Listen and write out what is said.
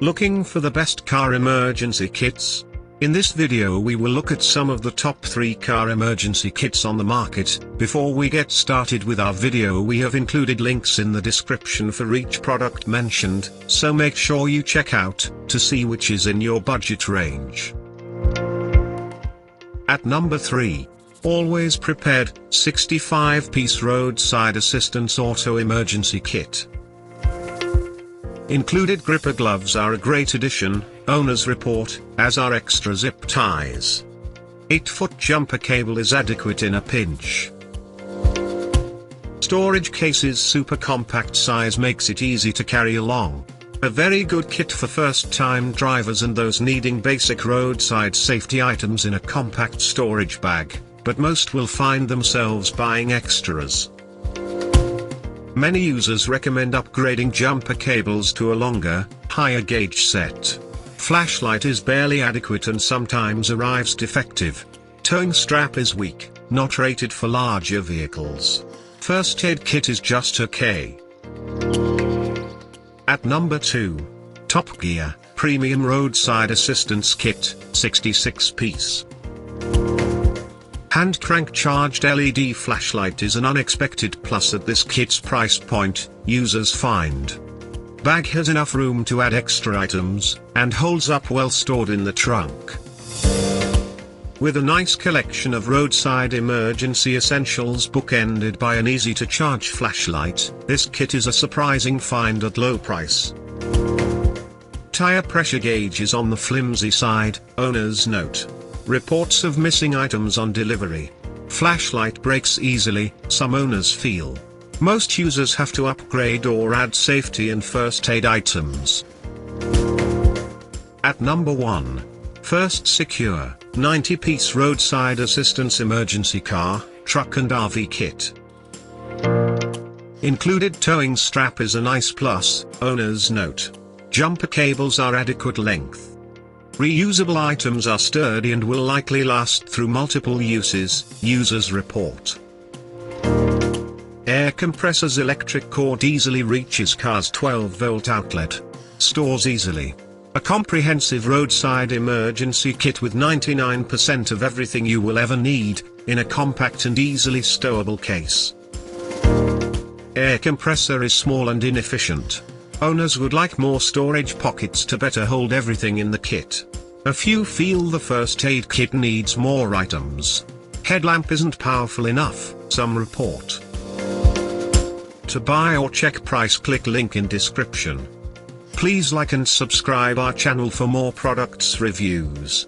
Looking for the best car emergency kits? In this video we will look at some of the top 3 car emergency kits on the market. Before we get started with our video, we have included links in the description for each product mentioned, so make sure you check out to see which is in your budget range. At number 3. Always Prepared, 65-piece Roadside Assistance Auto Emergency Kit. Included gripper gloves are a great addition, owner's report, as are extra zip ties. 8-foot jumper cable is adequate in a pinch. Storage case's super compact size makes it easy to carry along. A very good kit for first-time drivers and those needing basic roadside safety items in a compact storage bag, but most will find themselves buying extras. Many users recommend upgrading jumper cables to a longer, higher gauge set. Flashlight is barely adequate and sometimes arrives defective. Towing strap is weak, not rated for larger vehicles. First aid kit is just okay. At number 2. Top Gear, Premium Roadside Assistance Kit, 66-piece. Hand crank charged LED flashlight is an unexpected plus at this kit's price point, users find. Bag has enough room to add extra items, and holds up well stored in the trunk. With a nice collection of roadside emergency essentials bookended by an easy-to-charge flashlight, this kit is a surprising find at low price. Tire pressure gauge is on the flimsy side, owner's note. Reports of missing items on delivery. Flashlight breaks easily, some owners feel. Most users have to upgrade or add safety and first aid items. At number 1. wnZrhQr, 90-piece Roadside Assistance Emergency Car, Truck and RV Kit. Included towing strap is a nice plus, owner's note. Jumper cables are adequate length. Reusable items are sturdy and will likely last through multiple uses, users report. Air compressor's electric cord easily reaches car's 12-volt outlet. Stores easily. A comprehensive roadside emergency kit with 99% of everything you will ever need, in a compact and easily stowable case. Air compressor is small and inefficient. Owners would like more storage pockets to better hold everything in the kit. A few feel the first aid kit needs more items. Headlamp isn't powerful enough, some report. To buy or check price, click link in description. Please like and subscribe our channel for more products reviews.